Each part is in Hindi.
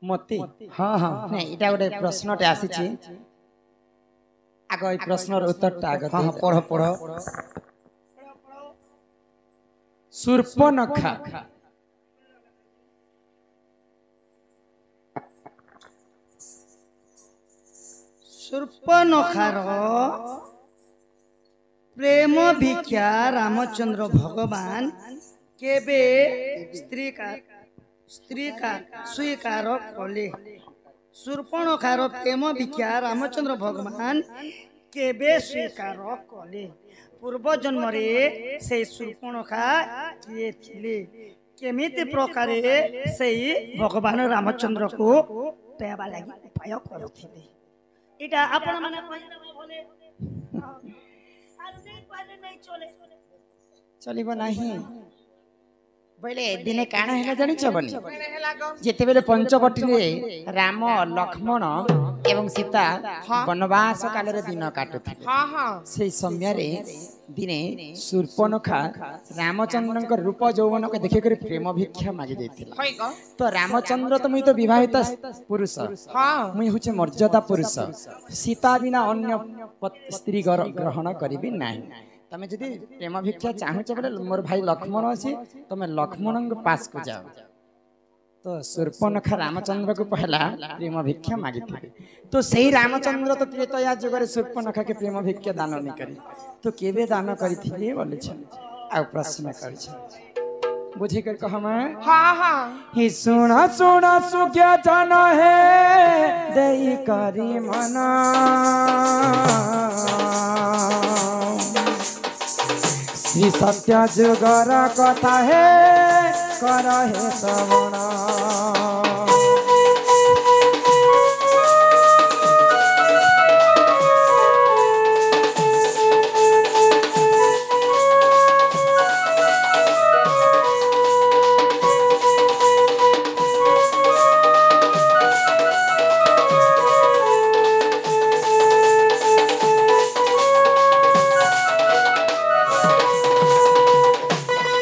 मते हाँ हाँ नहीं इटा गोटे प्रश्नटे आसीछि आग ए प्रश्नर उत्तरटा आग हाँ हाँ पढ़ पढ़ शूर्पणखा शूर्पणखार प्रेम भिक्षा रामचंद्र भगवान केबे स्त्री का स्वीकार कले। शूर्पणखार प्रेम भिक्षा रामचंद्र भगवान केबे स्वीकार कले। पूर्व जन्म रे से शूर्पणखा किए थिले केमिति प्रकार से भगवान रामचंद्र को पाइबा लागि उपाय करुथिले। इटा आपण माने भले आरु नहीं कहले नहीं चले चलिबो नाही बोले दिने काण हैला जानि छबनी जेते बेले पंचवटी रे राम लक्ष्मण एवं सीता वनवास काल रे दिन काटुथिले हां हां से समय रे दिने शूर्पणखा रामचंद्रक रूप यौवन को देखि कर प्रेम भिक्षा मागी देथिला तो रामचंद्र तो मुई तो विवाहित पुरुष हां मुई हुचे मर्यादा पुरुष सीता बिना अन्य स्त्री ग्रहण करिबि नाही तमे जदि प्रेम भिक्षा चाहूछ बोले मोर भाई लक्ष्मण अछि तमे लक्ष्मण पास को जाओ तो शूर्पणखा रामचंद्र को पहला प्रेम भिक्षा मागी थे तो सही रामचंद्र तो त्रेतया जुगरे शूर्पणखा के प्रेम भिक्षा दान नहीं करी तो केबे दान करी बोले आ प्रश्न कर बुझी कर कह मैं हां हां ही सुना सुना सुख्या जन है देई करी मना श्री सत्य जुगर कथा है कर हे श्रवण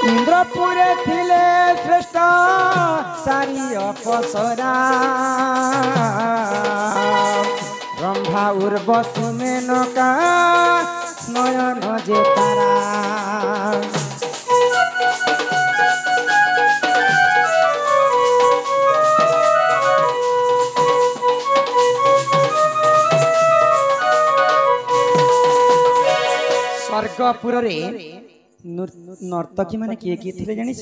इंद्रपुरे थिले श्रेष्ठ सारी अपसरा रंभा उर्वशी मेनका नयन जे तारा स्वर्गपुर रे नर्तकी माने किए किए थिले जानिछ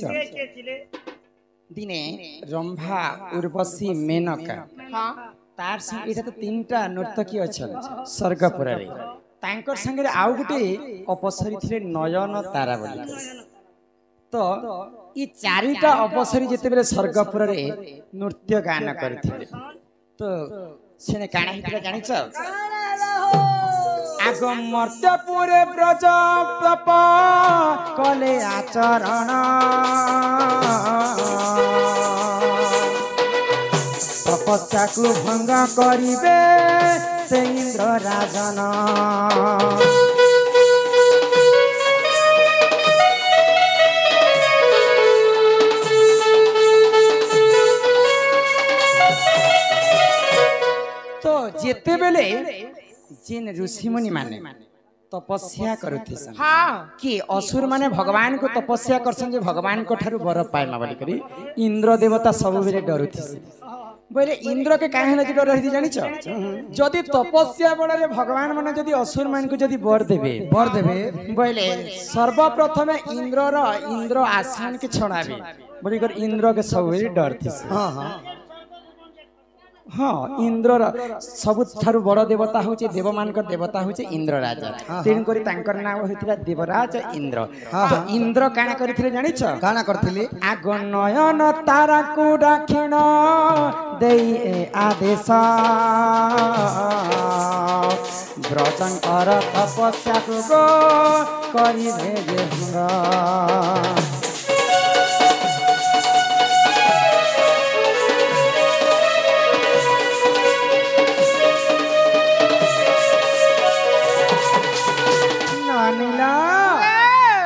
दिने रंभा उर्वशी मेनका हां तार संग एटा तो तीनटा नर्तकी अछन स्वर्गपुर रे तांकर संगे आउ गुटे अपसरी थिले नयन तारा बोली तो ई चारिटा अपसरी जेते बेले स्वर्गपुर रे नृत्य गान करथिले तो सेने काना हितरा जानिछ आग मर्त्यपुरे ब्रज प्रप कले आचरण तपस्या को भंग करिबे से इंद्र राजन तो जेते बेले जिन ऋषि मुनि माने तपस्या करुथिसन हां कि असुर माने भगवान को तपस्या करसन जे भगवान को ठारू वर पाइमा बोली करी इंद्र देवता सब बेले डरुथिसन बोले इंद्र के काहे लगे डर रही जानिछ जदी तपस्या बड़े भगवान माने जदी असुर मान को जदी वर देबे बोले सर्वप्रथम इंद्र आसन के छड़ाबे बोली कर इंद्र के सब बेले डरथिसन हां हां हाँ इंद्र सब ठारू बड़ देवता होचे देव मानकर देवता होचे इंद्र राजा तेन करी तांकर नाम होइतिला देवराज इंद्र तो इंद्र काना करथिले जानिछ काना करथिले आग नयन तारा को दाखिण देई आदेश ब्रजंकर तपस्या को करी भेजे हुंगा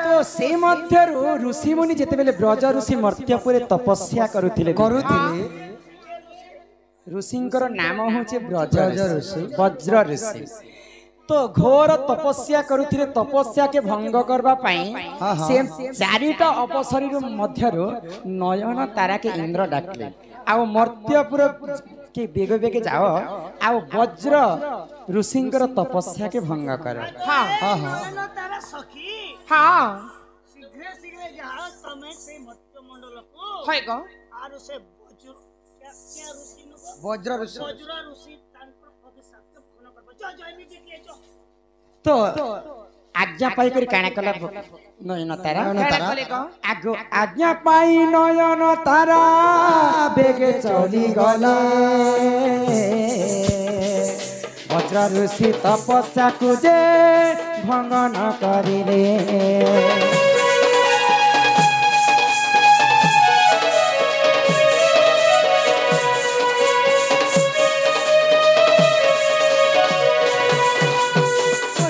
तो से मध्य ऋषि मुनि जेते बेले ब्रज ऋषि मर्त्यपुरे तपस्या करुथिले ऋषिंकर नाम होचे ब्रज ब्रज ऋषि ऋषि। वज्र ऋषि तो घोर तपस्या करुथिले तपस्या के भंग करबा पई हाँ, हाँ। से चारिटा अपशरीर मध्यरु नयन तारा के इंद्र डाकले आ मर्त्यपुर के बेगे बेगे जाओ आ वज्र ऋषिंकर तपस्या के भंग कर हाँ हाँ हाँ नयन तारा सखी हाँ शीघ्र शीघ्र जहाँ तमें से मत्स्य मंडल को होय गो आर से वज्र क्या क्या ऋषि नको वज्र ऋषि वज्र ऋषि तांकर अभिशाप के भंग करबो जो जो एमि देखिए जो तो आज्ञा पाई करी काना कला नयन तारा नयन तारा। आगो आज्ञा पाई नयन तारा बेगे चली गले वज्र ऋषि तपस्या कुजे भंग न करिले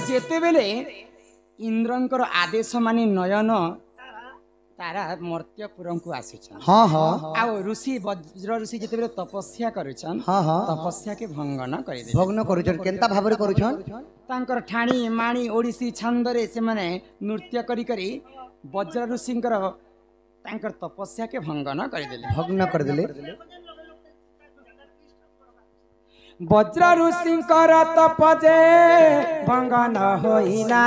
जेते बेले इंद्रंकर आदेश मानी नयन तारा मर्त्यपुर को आसीछन हाँ हाँ आ ऋषि वज्र ऋषि जेते बेले तपस्या करूछन हाँ हाँ तपस्या के भंग न करि दे भग्न करुछन केनता भाबरे करुछन तांकर ठाणी माणी ओडिसी छंदरे से माने नृत्य करी करी वज्र ऋषिंकर तांकर तपस्या के भंग न करि देले भग्न कर देले वज्र ऋषिंकर तपजे भंग न होइला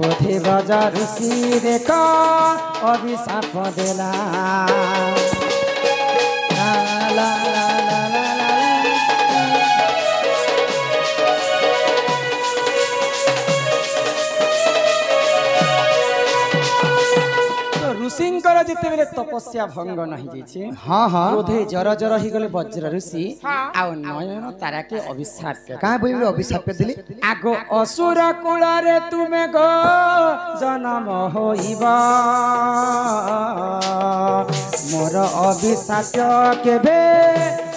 ओथे वज्र ऋषि देख अभिशाप देला ला ला ला ला ला ला। तो ऋषिंकर जेते बेले तपस्या भंग नहीं जाइछे हाँ हाँ क्रोधे जर जर ही गले वज्र ऋषि आ नयन तारा के अभिशाप के काहे बोइबे अभिशाप देले आगो असुर कुलरे तुमे गो जन्म होइबा मोर अभिशाप केबे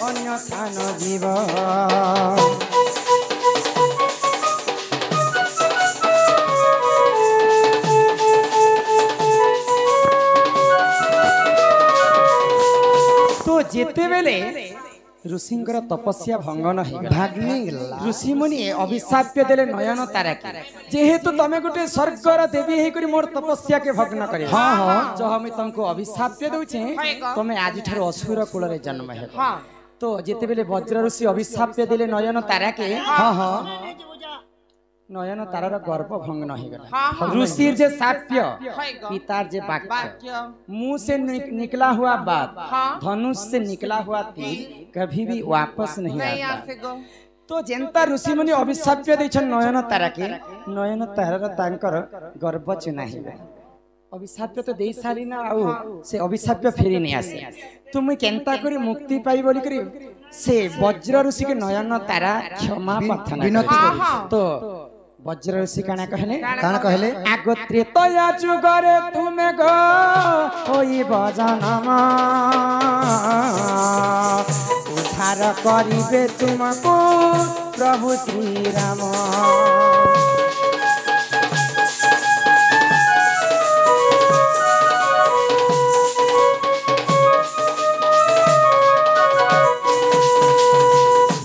अन्यथा न जीव तो जेते बेले ऋषिंकर तपस्या भंग न होइगला भाग्ने गेला ऋषि मुनि अभिशाप्य देले नयन तारा के जेहेतु तमे गोटे स्वर्गर देवी हे करी मोर तपस्या के भग्न करे हाँ, हाँ। जो हम तुमको अभिशाप्य दउछे तमे आज ठारो असुर कुल रे जन्म हे तो जेते बेले वज्र ऋषि अभिशाप्य देले नयन तारा के हाँ हाँ नयन तारार गर्भ भंग न होइगला ऋषिर जे शाप्य पितार जे वाक्य मुंह से निकला हुआ बात धनुष से निकला हुआ तीर कभी भी वापस नहीं आता तो जेंता ऋषि मुनि अभिशाप्य दैछन नयन तारा के नयन तारार तांकर गर्भ चुना हेबे अभिशाप्य तो देई सारी ना आउ से अभिशाप्य फेरी नहीं आसे तुम केंता करी मुक्ति पाई बोली करी से वज्र ऋषि के नयन तारा क्षमा प्रार्थना विनती करे। करी। तो वज्र ऋषि काना कहले काना कहले आगो त्रेतया जुगरे तुमे गो होई भजनमा उद्धार करिबे तुमको प्रभु श्री राम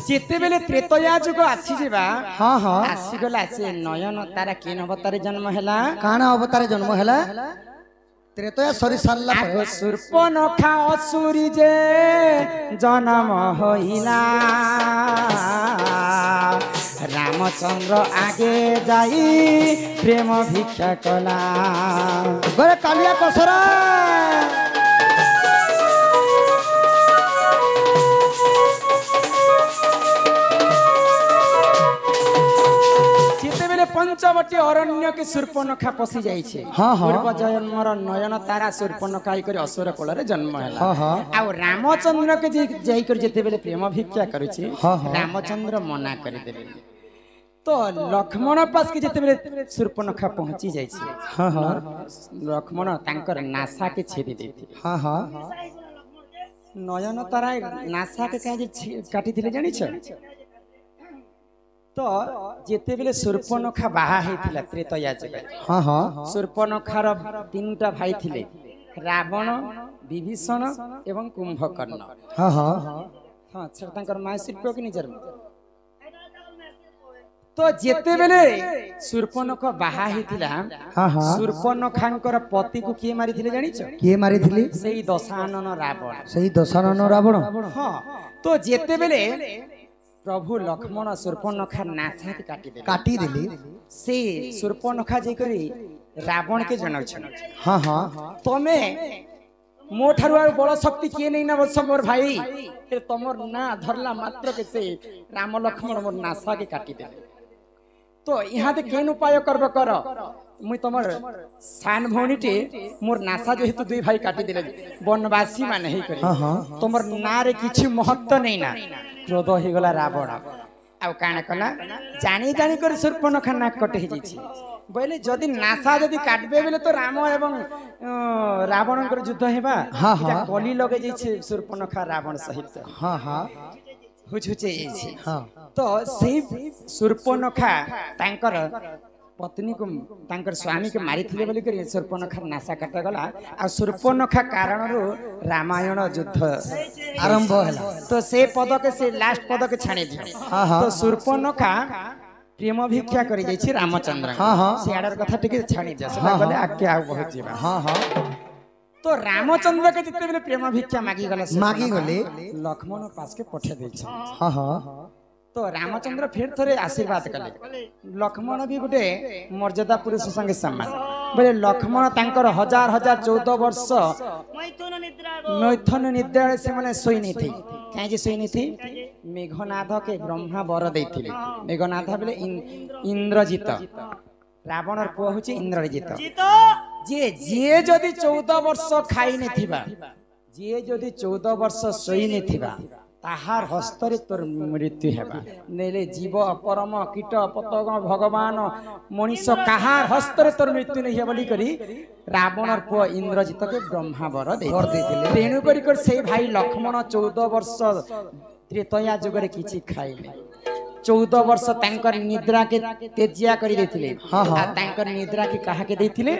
जेते बेले त्रेतया जुग आसी जेबा हाँ हाँ आसी गला से नयन तारा केन अवतारे जन्म हैला काना अवतारे जन्म हैला त्रेतया सरी सारला आगो परे सूर्पनखा असुरी जे जन्म होइला रामचंद्र आगे जाई प्रेम भिक्षा कला गरे कालिया कसरा जेतेबेले पंचवटी अरण्य के सूर्पनखा पसी जाई छे हाँ, हाँ। पूर्व जन्मर नयन तारा सूर्पनखा कर असुर कुल रे जन्म हैला हाँ हाँ आ रामचंद्र के जाई कर जेतेबेले प्रेम भिक्षा करू छे हाँ, हाँ। रामचंद्र मना कर देले तो लक्ष्मण पास के जेतेबेले सूर्पनखा पहुंची जाई छे हाँ हाँ लक्ष्मण तांकर नासा के छेदी देथि हाँ हाँ नयन तारा नासा के काजे काटी दिले जानि छ तो जेतेबेले सूर्पनखा बाहा हेतिला त्रेतया जुग हाँ हाँ सूर्पनखार तीनटा भाई थिले रावण विभीषण एवं कुंभकर्ण हाँ हाँ हाँ सेटा तांकर मासिर पुओ कि निजर तो जेते बेले शूर्पणख बाहा हिथिला हाँ हाँ शूर्पणखांकर पति को किए मारी थिले जानिछ किए मारी थिली सेई दशानन रावण सही दशानन रावण हाँ तो जेते बेले प्रभु लक्ष्मण शूर्पणखा नासा काटी देली से शूर्पणखा जे करी रावण के जनौछन हाँ हाँ तमे मो ठारु आर बड़ शक्ति किए नहीं ना बस मोर भाई ए तमर ना धरला मात्र के से राम लक्ष्मण मोर नासा के काटी देले तो यहाँ ते केन उपाय करब कर मुई तमर सान भौनीटे मोर नासा जो हेतु दुई भाई काटी देले वनवासी माने ही करी हाँ हाँ तमर नारे किछि महत्व नहीं ना क्रोध हो गला रावण आउ काना कला जानी जानी कर शूर्पणखा नाक कटे ही जाइछि बोले जदि नासा जदि काटबे बेले तो राम एवं रावण युद्ध हेबा हाँ, हाँ। कली लगे जाइछि शूर्पणखा रावण सहित हाँ हाँ हुचहुचे जाइछि हाँ तो सेही शूर्पणखा तांकर पत्नी को तांकर स्वामी के मारी थिले बोली कर शूर्पणखा नासा काटा गला आ शूर्पणखा कारण रो रामायण युद्ध आरंभ हैला तो से पद के से लास्ट पद के छाणी दियो हाँ हाँ तो शूर्पणखा प्रेम भिक्षा करि जाई छी रामचंद्र हाँ, हाँ। से आडर कथा टिके छाणी दियो हाँ, सेटा हाँ। बोले आके आ बहुत जीवा हाँ हाँ तो रामचंद्र के जिते बेले प्रेम भिक्षा मागी गला मागी गले लक्ष्मण पास के पठे दै छ हाँ हाँ तो रामचंद्र फिर थोड़े आशीर्वाद कले लक्ष्मण भी गोटे मर्यादा पुरुष संगे सम्मान बोले लक्ष्मण तांकर हजार हजार 14 वर्ष मैथुन निद्रा से माने सोई नहीं थी कहीं जे सोई नहीं थी मेघनाथ के ब्रह्मा वर देथिले मेघनाथ बोले इंद्रजित रावणर पुओ होची इंद्रजित जे जे जदि 14 वर्ष खाई नहीं थिबा जे जदि 14 वर्ष सोई नहीं थिबा ताहार हस्तरे तोर मृत्यु हेबा नेले जीव परम कीट पतंग भगवान मनीष काहार हस्तरे तोर मृत्यु नहीं हे बोली करी रावणर पुओ इंद्रजित के ब्रह्मा वर देथिले तेणु करी कर से भाई लक्ष्मण 14 वर्ष त्रेतया जुगरे किछि खाइले 14 वर्ष तांकर निद्रा के तेजिया करी देथिले हाँ, हाँ। आ तांकर निद्रा के कहा के देथिले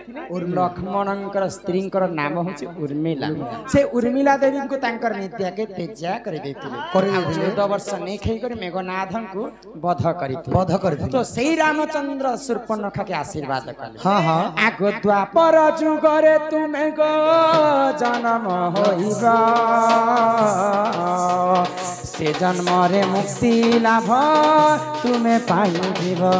लक्ष्मणंकर स्त्रींकर नाम होछि उर्मिला से उर्मिला देवी को तांकर निद्रा के तेजिया करी देथिले 14 वर्ष नै खै कर मेघनाथन को वध करिथिले तो सेही रामचंद्र शूर्पणखा के आशीर्वाद कले हाँ हाँ आगो द्वापर जुगरे तुमे गो जन्म होइबा से जन्म रे मुक्ति लाभ तुमे पाई जीवा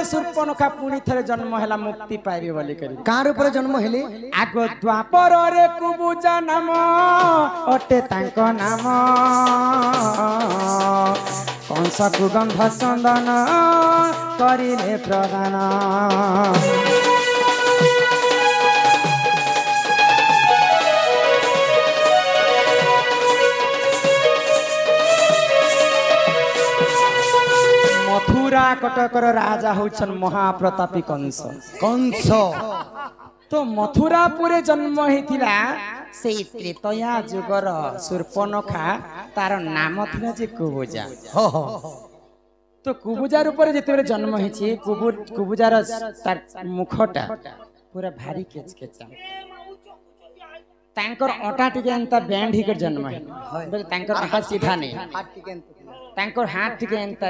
शूर्पणखा पुणी थरे जन्म हैला मुक्ति पाइबे बोली करी कार ऊपर जन्म हेले आगो द्वापर रे कुबुजा नाम अटे तांको नाम कंस कुगंध चंदन करिले प्रदान मथुरा कटकर राजा होछन महाप्रतापी कंस कंस तो मथुरापुरे जन्म हेथिला से त्रेतया जुगर शूर्पणखा तार नाम थिला जे कुबुजा हो हो तो कुबुजार ऊपर जेते जन्म हेछि कुबुजार तार मुखटा पूरा भारी केचकेचा तांकर अटा टिके एंता बैंड ही कर जन्म है बोले तांकर अटा सीधा नहीं तांकर हाथ टिके एंता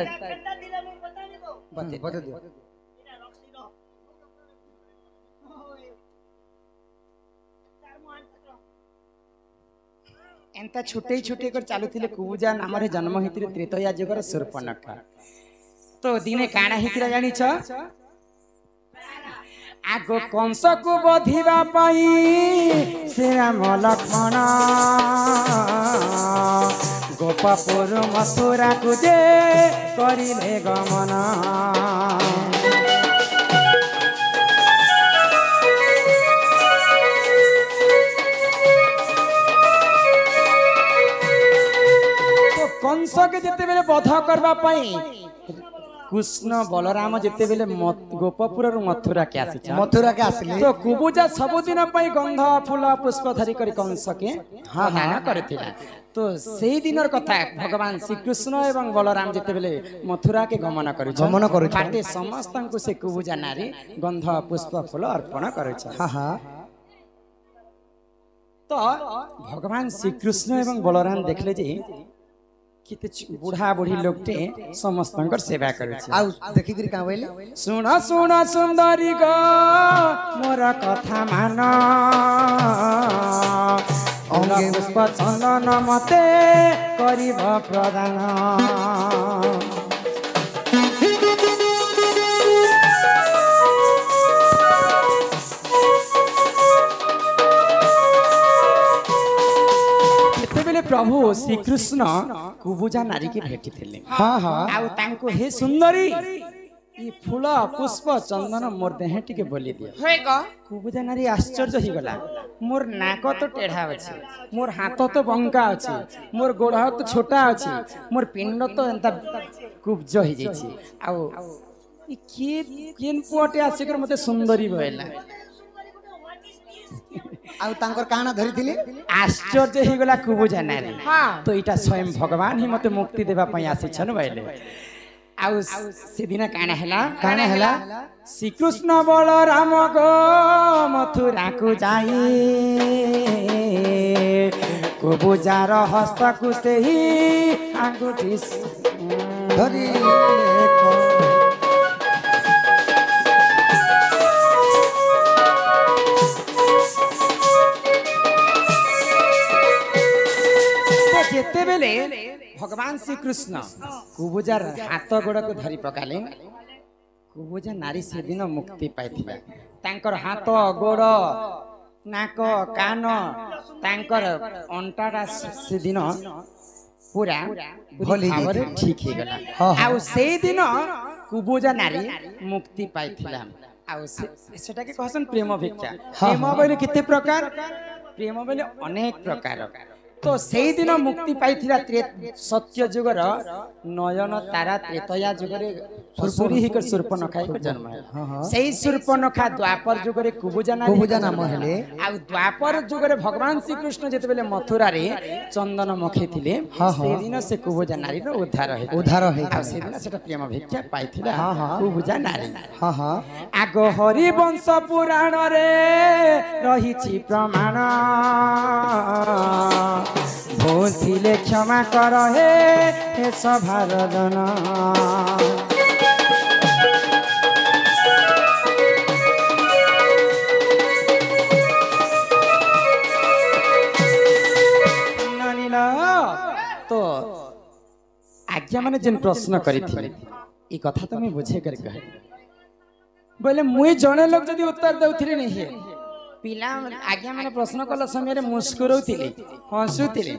बता दियो एंता छुटे छुटे कर चालू थिले कुबुजा नाम रे जन्म हेतिले त्रेतया जुगर शूर्पणखा तो दिने काना हेतिरा जानि छ आगो कंस को बधिवा पाई श्री राम लक्ष्मण गोपपुर मथुरा को जे करिले गमन कंस के जिते बेले बध करबा पई कृष्ण बलराम जिते बेले गोपपुर मथुरा के आसी मथुरा के आसले तो कुबुजा सबुदिन पई गंध फूल पुष्प धरी कर कंस के दान करथिला तो सेई दिनर कथा भगवान श्री कृष्ण एवं बलराम जिते बेले मथुरा के गमन करू बाटे समस्त को से कुबुजा नारी गंध पुष्प फूल अर्पण करू हाँ हाँ तो भगवान श्री कृष्ण एवं बलराम देखले जे किते बूढ़ा बूढ़ी लोगटे समस्त सेवा करे आउ देखि करी का बोले सुन सुन सुंदरी गो मोर कथा मान अंगे पुष्प चंदन मते करिब प्रदान प्रभु श्री कृष्ण कुबुजा नारी की भेटी थिले हाँ हाँ आउ तांको हे सुंदरी ई फूल पुष्प चंदन मोर देह टिके बोली दिया होय ग कुबुजा नारी आश्चर्य ही गला मोर नाक तो टेढ़ा अछि मोर हाथ तो बंका अछि मोर गोड़ तो छोटा अछि मोर पिंड तो एंता कुब्ज ही जैछि आउ ई केन पुअटे आसिकर मते सुंदरी भइला आउ तांकर काना धरिथिले आश्चर्य ही गला कुबुजा नारी तो इटा स्वयं भगवान ही मते मुक्ति देबा पई आसी छन भइले आउ से दिन काना हैला श्री कृष्ण बलराम गो मथुरा को जाई कुबुजार हस्त को सेही आंगुठी धरि जेते बेले भगवान श्री कृष्ण कुबुजार हाथ गोड़ को धरी पकाले कुबुजा नारी से दिन मुक्ति पाइथिला तांकर हाथ गोड़ नाक कान तांकर अंटाटा से दिन पूरा भली भाବରେ ठीक हे गला आ से दिन कुबुजा नारी मुक्ति पाइथिला आ सेटा के कहसन प्रेम भिक्षा प्रेम बोले किते प्रकार प्रेम बोले अनेक प्रकार तो सेई दिन मुक्ति पाइथिला सत्य जुगर नयन तारा त्रेतया जुगरे सुरपुरी हिकर सूर्पनखा को जन्म है सेई सूर्पनखा द्वापर जुगरे कुबुजा नाम हेले आ द्वापर जुगरे भगवान श्री कृष्ण जेते बेले मथुरा रे चंदन मखे थिले सेई दिन से कुबुजा नारी रो उद्धार है आ सेई दिन सेटा प्रेम भिक्षा पाइथिला कुबुजा नारी हाँ हाँ आगो हरि वंश पुराण रे रहिछि प्रमाण भूथिले क्षमा कर हे सभारदन तो आज्ञा माने जिन प्रश्न करिथिले ई कथा तो मैं बुझे कर कहे बोले मुई जने लोग जदी उत्तर देउथिले नहीं पिला आज्ञा माने प्रश्न कला समय रे मुस्कुरौथिले हंसुथिले